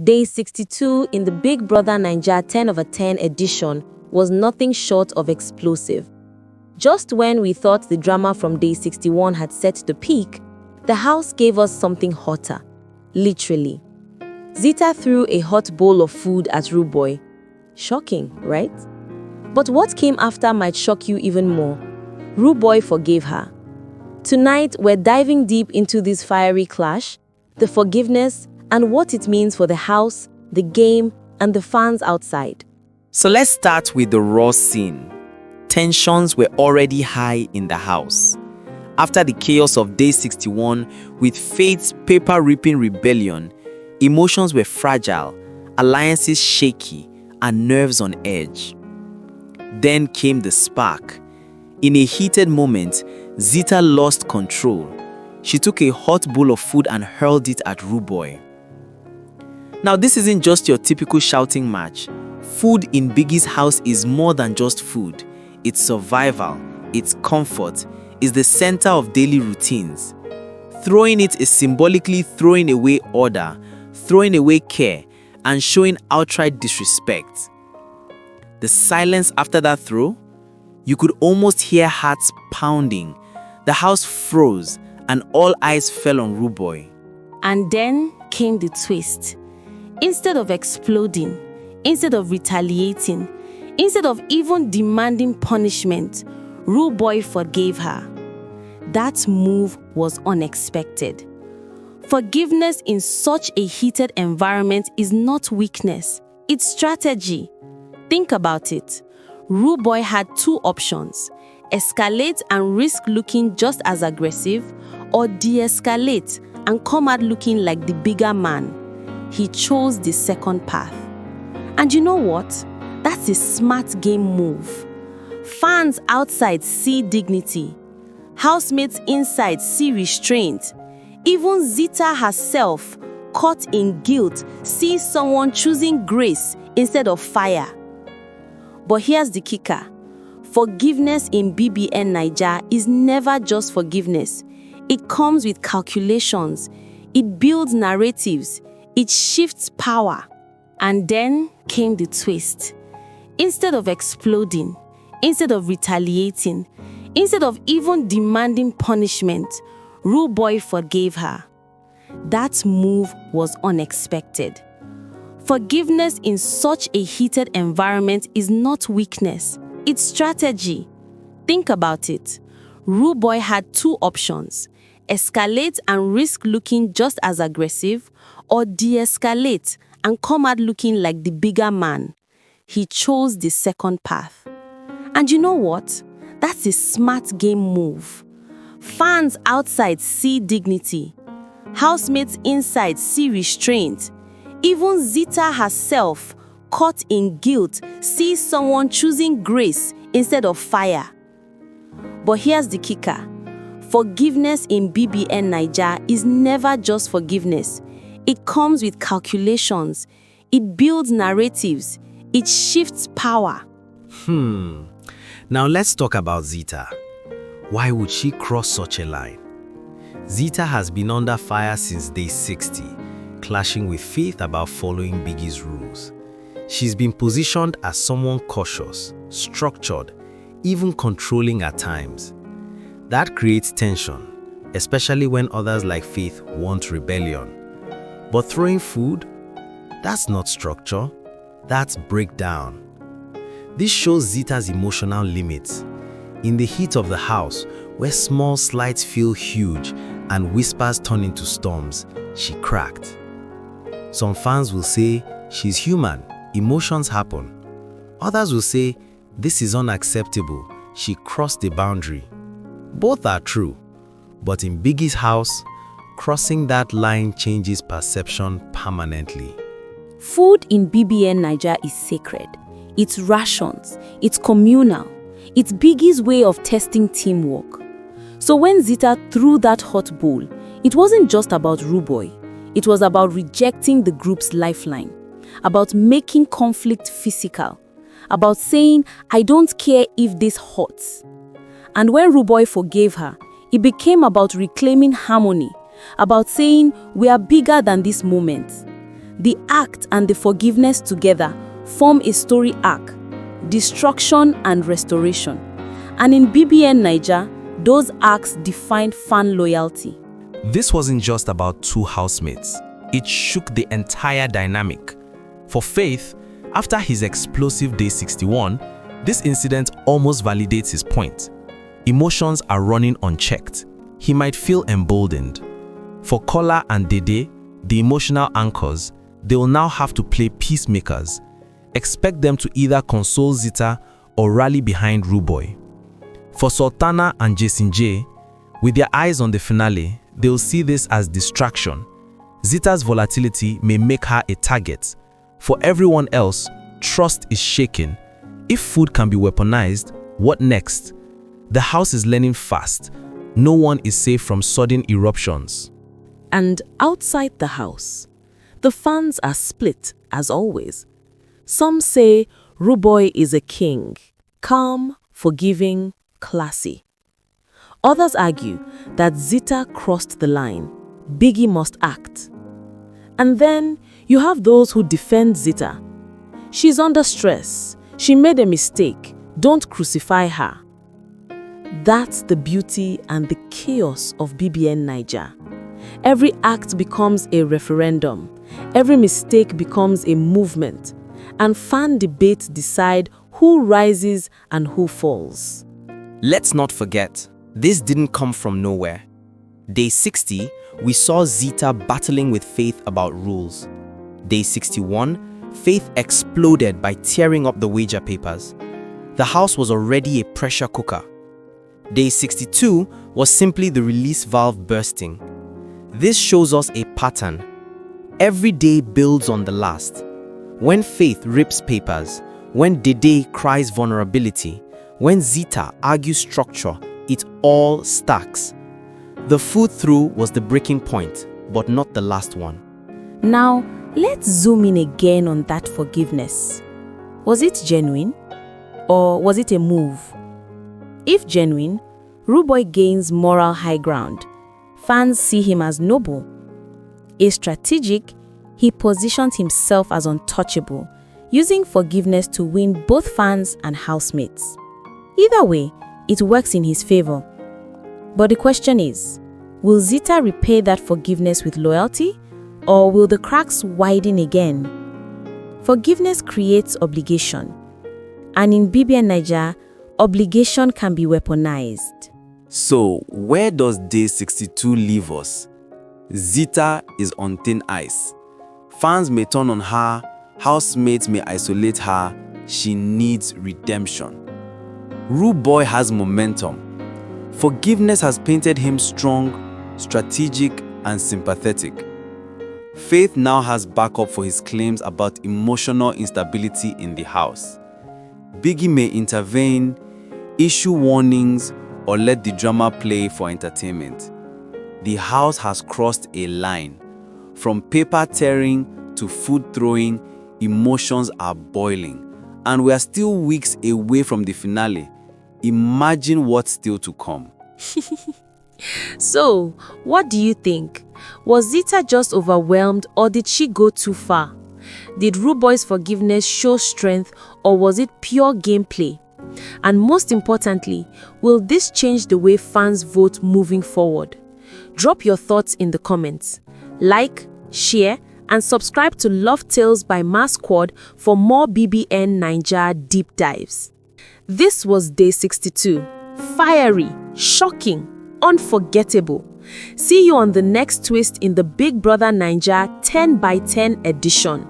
Day 62 in the Big Brother NAIJA 10/10 edition was nothing short of explosive. Just when we thought the drama from day 61 had set the peak, the house gave us something hotter. Literally. Zita threw a hot bowl of food at Rude Boy. Shocking, right? But what came after might shock you even more. Rude Boy forgave her. Tonight, we're diving deep into this fiery clash, the forgiveness, and what it means for the house, the game, and the fans outside. So let's start with the raw scene. Tensions were already high in the house. After the chaos of day 61, with Faith's paper-ripping rebellion, emotions were fragile, alliances shaky, and nerves on edge. Then came the spark. In a heated moment, Zita lost control. She took a hot bowl of food and hurled it at Rude Boy. Now, this isn't just your typical shouting match. Food in Biggie's house is more than just food. It's survival, it's comfort, it's the center of daily routines. Throwing it is symbolically throwing away order, throwing away care, and showing outright disrespect. The silence after that throw, you could almost hear hearts pounding. The house froze, and all eyes fell on Rude Boy. And then came the twist. Instead of exploding, instead of retaliating, instead of even demanding punishment, Rude Boy forgave her. That move was unexpected. Forgiveness in such a heated environment is not weakness, it's strategy. Think about it. Rude Boy had two options: escalate and risk looking just as aggressive, or de-escalate and come out looking like the bigger man. He chose the second path. And you know what? That's a smart game move. Fans outside see dignity. Housemates inside see restraint. Even Zita herself, caught in guilt, sees someone choosing grace instead of fire. But here's the kicker. Forgiveness in bbnaija is never just forgiveness. It comes with calculations. It builds narratives. It shifts power. And then came the twist. Instead of exploding, instead of retaliating, instead of even demanding punishment, Rude Boy forgave her. That move was unexpected. Forgiveness in such a heated environment is not weakness, it's strategy. Think about it. Rude Boy had two options: escalate and risk looking just as aggressive, or de-escalate and come out looking like the bigger man. He chose the second path. And you know what? That's a smart game move. Fans outside see dignity. Housemates inside see restraint. Even Zita herself, caught in guilt, sees someone choosing grace instead of fire. But here's the kicker. Forgiveness in bbnaija is never just forgiveness. It comes with calculations. It builds narratives. It shifts power. Now let's talk about Zita. Why would she cross such a line? Zita has been under fire since day 60, clashing with Faith about following Biggie's rules. She's been positioned as someone cautious, structured, even controlling at times. That creates tension, especially when others like Faith want rebellion. But throwing food? That's not structure, that's breakdown. This shows Zita's emotional limits. In the heat of the house, where small slights feel huge and whispers turn into storms, she cracked. Some fans will say she's human, emotions happen. Others will say this is unacceptable, she crossed the boundary. Both are true, but in Biggie's house, crossing that line changes perception permanently. Food in bbnaija is sacred. It's rations. It's communal. It's Biggie's way of testing teamwork. So when Zita threw that hot bowl, it wasn't just about Rude Boy. It was about rejecting the group's lifeline, about making conflict physical, about saying, I don't care if this hurts. And when Rude Boy forgave her, it became about reclaiming harmony, about saying, we are bigger than this moment. The act and the forgiveness together form a story arc, destruction and restoration. And in bbnaija, those arcs defined fan loyalty. This wasn't just about two housemates. It shook the entire dynamic. For Faith, after his explosive day 61, this incident almost validates his point. Emotions are running unchecked. He might feel emboldened. For Kola and Dede, the emotional anchors, they will now have to play peacemakers. Expect them to either console Zita or rally behind Ruboy. For Sultana and Jason J, with their eyes on the finale, they will see this as distraction. Zita's volatility may make her a target. For everyone else, trust is shaken. If food can be weaponized, what next? The house is learning fast. No one is safe from sudden eruptions. And outside the house, the fans are split as always. Some say Ruboy is a king, calm, forgiving, classy. Others argue that Zita crossed the line. Biggy must act. And then you have those who defend Zita. She's under stress. She made a mistake. Don't crucify her. That's the beauty and the chaos of bbnaija. Every act becomes a referendum. Every mistake becomes a movement. And fan debates decide who rises and who falls. Let's not forget, this didn't come from nowhere. Day 60, we saw Zita battling with Faith about rules. Day 61, Faith exploded by tearing up the wager papers. The house was already a pressure cooker. Day 62 was simply the release valve bursting. This shows us a pattern. Every day builds on the last. When Faith rips papers, when Dede cries vulnerability, when Zita argues structure, it all stacks. The food through was the breaking point, but not the last one. Now, let's zoom in again on that forgiveness. Was it genuine? Or was it a move? If genuine, Ruboy gains moral high ground. Fans see him as noble. If strategic, he positions himself as untouchable, using forgiveness to win both fans and housemates. Either way, it works in his favor. But the question is, will Zita repay that forgiveness with loyalty, or will the cracks widen again? Forgiveness creates obligation. And in bbnaija, obligation can be weaponized. So, where does day 62 leave us? Zita is on thin ice. Fans may turn on her, housemates may isolate her. She needs redemption. Ruboy has momentum. Forgiveness has painted him strong, strategic, and sympathetic. Faith now has backup for his claims about emotional instability in the house. Biggy may intervene, issue warnings, or let the drama play for entertainment. The house has crossed a line. From paper tearing to food throwing, emotions are boiling. And we are still weeks away from the finale. Imagine what's still to come. So, what do you think? Was Zita just overwhelmed, or did she go too far? Did Ruboy's forgiveness show strength, or was it pure gameplay? And most importantly, will this change the way fans vote moving forward? Drop your thoughts in the comments. Like, share, and subscribe to Love Tales by Mass Squad for more bbnaija deep dives. This was day 62. Fiery, shocking, unforgettable. See you on the next twist in the Big Brother Naija 10 by 10 edition.